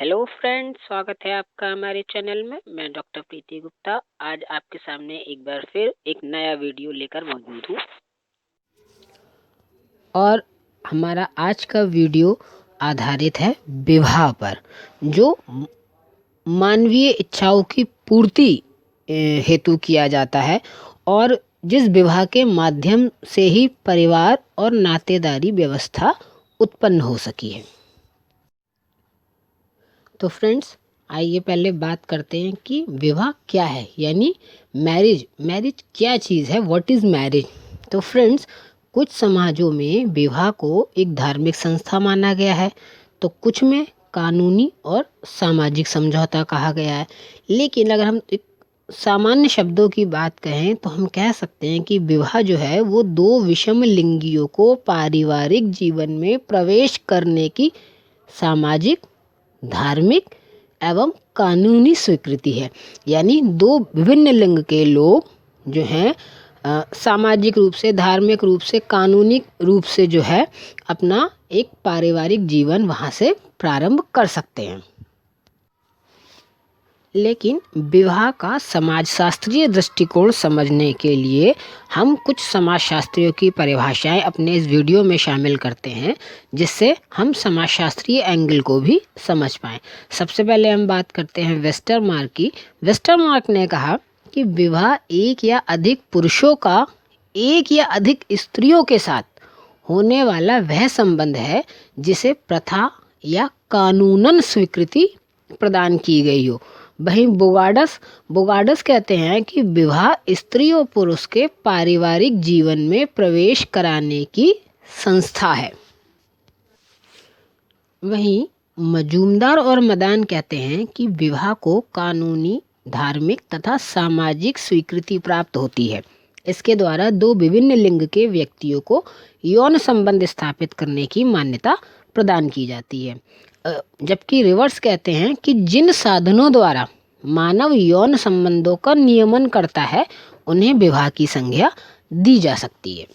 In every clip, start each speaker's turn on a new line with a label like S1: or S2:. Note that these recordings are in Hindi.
S1: हेलो फ्रेंड, स्वागत है आपका हमारे चैनल में। मैं डॉक्टर प्रीति गुप्ता आज आपके सामने एक बार फिर एक नया वीडियो लेकर मौजूद हूँ। और हमारा आज का वीडियो आधारित है विवाह पर, जो मानवीय इच्छाओं की पूर्ति हेतु किया जाता है और जिस विवाह के माध्यम से ही परिवार और नातेदारी व्यवस्था उत्पन्न हो सकी है। तो फ्रेंड्स, आइए पहले बात करते हैं कि विवाह क्या है, यानी मैरिज क्या चीज़ है, व्हाट इज़ मैरिज। तो फ्रेंड्स, कुछ समाजों में विवाह को एक धार्मिक संस्था माना गया है, तो कुछ में कानूनी और सामाजिक समझौता कहा गया है। लेकिन अगर हम एक सामान्य शब्दों की बात कहें तो हम कह सकते हैं कि विवाह जो है वो दो विषम लिंगियों को पारिवारिक जीवन में प्रवेश करने की सामाजिक, धार्मिक एवं कानूनी स्वीकृति है। यानी दो विभिन्न लिंग के लोग जो हैं सामाजिक रूप से, धार्मिक रूप से, कानूनी रूप से जो है अपना एक पारिवारिक जीवन वहाँ से प्रारंभ कर सकते हैं। लेकिन विवाह का समाजशास्त्रीय दृष्टिकोण समझने के लिए हम कुछ समाजशास्त्रियों की परिभाषाएं अपने इस वीडियो में शामिल करते हैं, जिससे हम समाजशास्त्रीय एंगल को भी समझ पाएं। सबसे पहले हम बात करते हैं वेस्टरमार्क की। वेस्टरमार्क ने कहा कि विवाह एक या अधिक पुरुषों का एक या अधिक स्त्रियों के साथ होने वाला वह संबंध है जिसे प्रथा या कानूनन स्वीकृति प्रदान की गई हो। वहीं बोगाडस कहते हैं कि विवाह स्त्री और पुरुष के पारिवारिक जीवन में प्रवेश कराने की संस्था है। वहीं मजूमदार और मदान कहते हैं कि विवाह को कानूनी, धार्मिक तथा सामाजिक स्वीकृति प्राप्त होती है। इसके द्वारा दो विभिन्न लिंग के व्यक्तियों को यौन संबंध स्थापित करने की मान्यता प्रदान की जाती है। जबकि रिवर्स कहते हैं कि जिन साधनों द्वारा मानव यौन संबंधों का नियमन करता है उन्हें विवाह की संज्ञा दी जा सकती है।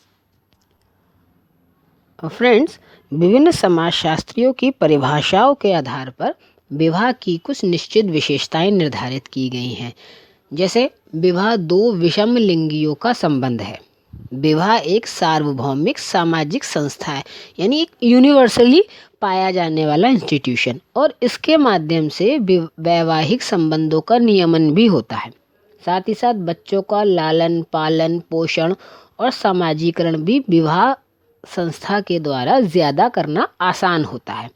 S1: फ्रेंड्स, विभिन्न समाजशास्त्रियों की परिभाषाओं के आधार पर विवाह की कुछ निश्चित विशेषताएं निर्धारित की गई हैं। जैसे विवाह दो विषम लिंगियों का संबंध है। विवाह एक सार्वभौमिक सामाजिक संस्था है, यानी एक यूनिवर्सली पाया जाने वाला इंस्टीट्यूशन, और इसके माध्यम से वैवाहिक संबंधों का नियमन भी होता है। साथ ही साथ बच्चों का लालन पालन, पोषण और सामाजिकरण भी विवाह संस्था के द्वारा ज़्यादा करना आसान होता है।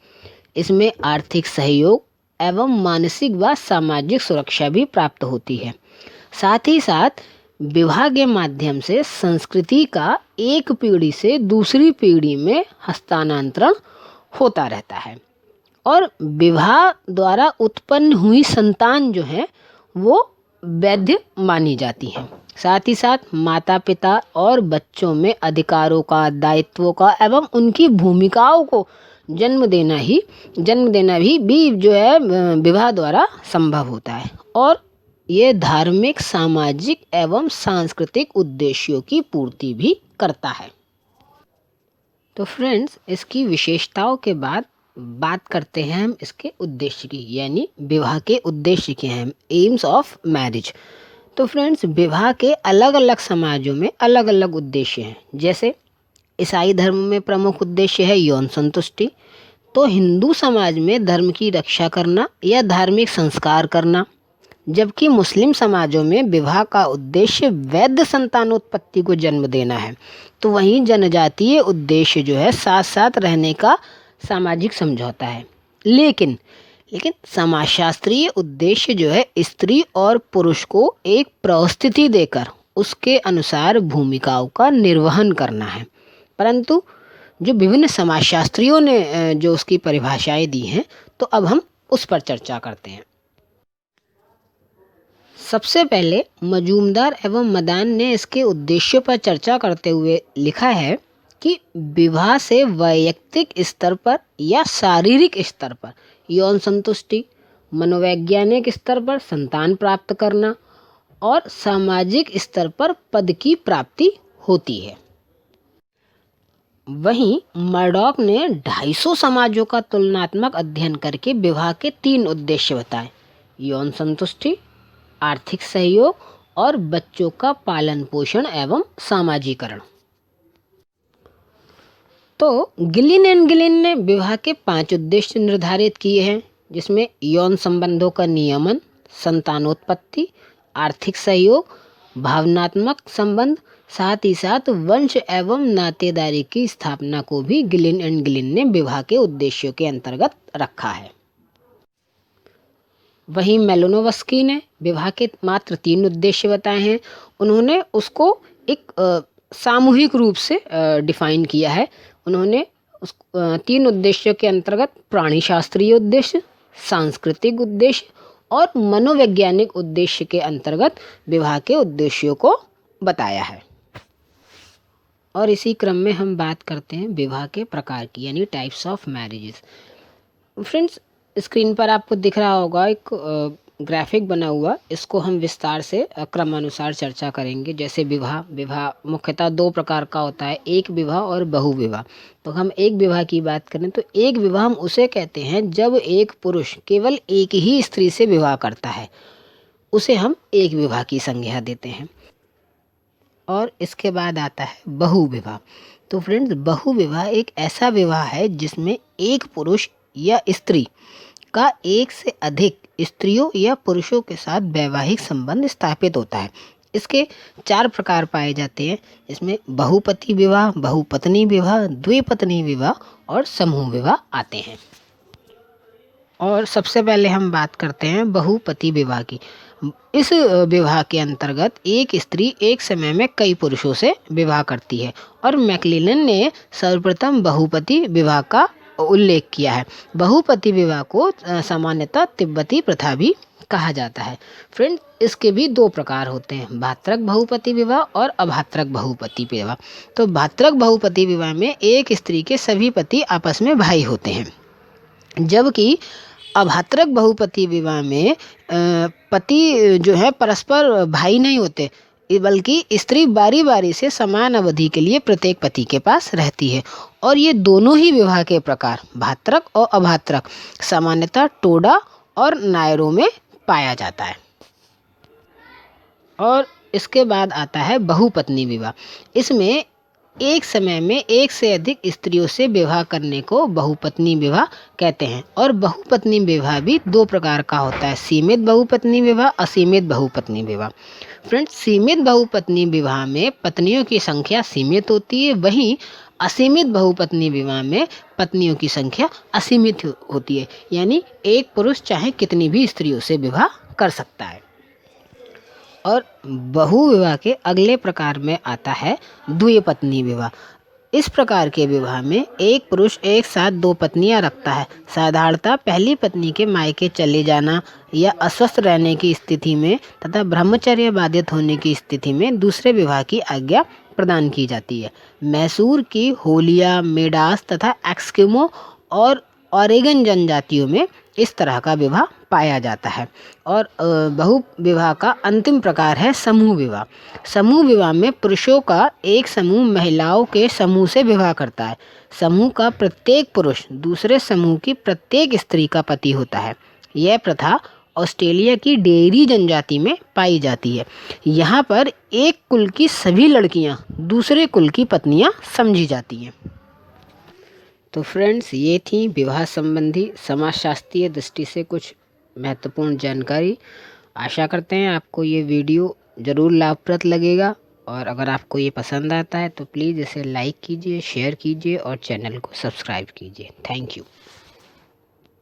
S1: इसमें आर्थिक सहयोग एवं मानसिक व सामाजिक सुरक्षा भी प्राप्त होती है। साथ ही साथ विवाह के माध्यम से संस्कृति का एक पीढ़ी से दूसरी पीढ़ी में हस्तांतरण होता रहता है और विवाह द्वारा उत्पन्न हुई संतान जो है वो वैध मानी जाती है। साथ ही साथ माता पिता और बच्चों में अधिकारों का, दायित्वों का एवं उनकी भूमिकाओं को जन्म देना भी जो है विवाह द्वारा संभव होता है, और ये धार्मिक, सामाजिक एवं सांस्कृतिक उद्देश्यों की पूर्ति भी करता है। तो फ्रेंड्स, इसकी विशेषताओं के बाद बात करते हैं हम इसके उद्देश्य की, यानी विवाह के उद्देश्य क्या हैं, एम्स ऑफ मैरिज। तो फ्रेंड्स, विवाह के अलग अलग समाजों में अलग अलग उद्देश्य हैं। जैसे ईसाई धर्म में प्रमुख उद्देश्य है यौन संतुष्टि, तो हिंदू समाज में धर्म की रक्षा करना या धार्मिक संस्कार करना, जबकि मुस्लिम समाजों में विवाह का उद्देश्य वैध संतानोत्पत्ति को जन्म देना है। तो वहीं जनजातीय उद्देश्य जो है साथ साथ रहने का सामाजिक समझौता है। लेकिन समाजशास्त्रीय उद्देश्य जो है स्त्री और पुरुष को एक परिस्थिति देकर उसके अनुसार भूमिकाओं का निर्वहन करना है। परंतु जो विभिन्न समाजशास्त्रियों ने जो उसकी परिभाषाएं दी हैं, तो अब हम उस पर चर्चा करते हैं। सबसे पहले मजूमदार एवं मदान ने इसके उद्देश्यों पर चर्चा करते हुए लिखा है कि विवाह से वैयक्तिक स्तर पर या शारीरिक स्तर पर यौन संतुष्टि, मनोवैज्ञानिक स्तर पर संतान प्राप्त करना और सामाजिक स्तर पर पद की प्राप्ति होती है। वहीं मर्डॉक ने 250 समाजों का तुलनात्मक अध्ययन करके विवाह के 3 उद्देश्य बताए: यौन संतुष्टि, आर्थिक सहयोग और बच्चों का पालन पोषण एवं सामाजिकरण। तो गिलिन एंड गिलिन ने विवाह के 5 उद्देश्य निर्धारित किए हैं, जिसमें यौन संबंधों का नियमन, संतानोत्पत्ति, आर्थिक सहयोग, भावनात्मक संबंध, साथ ही साथ वंश एवं नातेदारी की स्थापना को भी गिलिन एंड गिलिन ने विवाह के उद्देश्यों के अंतर्गत रखा है। वहीं मेलोनोवस्की ने विवाह के मात्र 3 उद्देश्य बताए हैं। उन्होंने उसको एक सामूहिक रूप से डिफाइन किया है। उन्होंने उस 3 उद्देश्यों के अंतर्गत प्राणी शास्त्रीय उद्देश्य, सांस्कृतिक उद्देश्य और मनोवैज्ञानिक उद्देश्य के अंतर्गत विवाह के उद्देश्यों को बताया है। और इसी क्रम में हम बात करते हैं विवाह के प्रकार की, यानी types of marriages. Friends, screen पर आपको दिख रहा होगा एक ग्राफिक बना हुआ, इसको हम विस्तार से क्रमानुसार चर्चा करेंगे। जैसे विवाह मुख्यतः 2 प्रकार का होता है, एक विवाह और बहु विवाह। तो हम एक विवाह की बात करें तो एक विवाह हम उसे कहते हैं जब एक पुरुष केवल एक ही स्त्री से विवाह करता है, उसे हम एक विवाह की संज्ञा देते हैं। और इसके बाद आता है बहु विवाह। तो फ्रेंड्स, बहु विवाह एक ऐसा विवाह है जिसमें एक पुरुष या स्त्री का एक से अधिक स्त्रियों या पुरुषों के साथ वैवाहिक संबंध स्थापित होता है। इसके 4 प्रकार पाए जाते हैं, इसमें बहुपति विवाह, बहुपत्नी विवाह, द्विपत्नी विवाह और समूह विवाह आते हैं। और सबसे पहले हम बात करते हैं बहुपति विवाह की। इस विवाह के अंतर्गत एक स्त्री एक समय में कई पुरुषों से विवाह करती है और मैक्लेलन ने सर्वप्रथम बहुपति विवाह का उल्लेख किया है। बहुपति विवाह को सामान्यतः तिब्बती प्रथा भी कहा जाता है। फ्रेंड्स, इसके भी 2 प्रकार होते हैं, भात्रक बहुपति विवाह और अभात्रक बहुपति विवाह। तो भात्रक बहुपति विवाह में एक स्त्री के सभी पति आपस में भाई होते हैं, जबकि अभात्रक बहुपति विवाह में पति जो है परस्पर भाई नहीं होते, बल्कि स्त्री बारी बारी से समान अवधि के लिए प्रत्येक पति के पास रहती है। और ये दोनों ही विवाह के प्रकार, भात्रक और अभात्रक, सामान्यतः टोडा और नायरों में पाया जाता है। और इसके बाद आता है बहुपत्नी विवाह। इसमें एक समय में एक से अधिक स्त्रियों से विवाह करने को बहुपत्नी विवाह कहते हैं। और बहुपत्नी विवाह भी 2 प्रकार का होता है, सीमित बहुपत्नी विवाह, असीमित बहुपत्नी विवाह। फ्रेंड्स, सीमित बहुपत्नी विवाह में पत्नियों की संख्या सीमित होती है, वहीं असीमित बहुपत्नी विवाह में पत्नियों की संख्या असीमित होती है, यानी एक पुरुष चाहे कितनी भी स्त्रियों से विवाह कर सकता है। और बहु विवाह के अगले प्रकार में आता है द्विपत्नी विवाह। इस प्रकार के विवाह में एक पुरुष एक साथ 2 पत्नियां रखता है। साधारणतः पहली पत्नी के मायके चले जाना या अस्वस्थ रहने की स्थिति में तथा ब्रह्मचर्य बाधित होने की स्थिति में दूसरे विवाह की आज्ञा प्रदान की जाती है। मैसूर की होलिया, मेडास तथा एस्किमो और ऑरेगन जनजातियों में इस तरह का विवाह पाया जाता है। और बहु विवाह का अंतिम प्रकार है समूह विवाह। समूह विवाह में पुरुषों का एक समूह महिलाओं के समूह से विवाह करता है। समूह का प्रत्येक पुरुष दूसरे समूह की प्रत्येक स्त्री का पति होता है। यह प्रथा ऑस्ट्रेलिया की डेयरी जनजाति में पाई जाती है। यहाँ पर एक कुल की सभी लड़कियाँ दूसरे कुल की पत्नियाँ समझी जाती हैं। तो फ्रेंड्स, ये थी विवाह संबंधी समाजशास्त्रीय दृष्टि से कुछ महत्वपूर्ण जानकारी। आशा करते हैं आपको ये वीडियो ज़रूर लाभप्रद लगेगा, और अगर आपको ये पसंद आता है तो प्लीज़ इसे लाइक कीजिए, शेयर कीजिए और चैनल को सब्सक्राइब कीजिए। Thank you.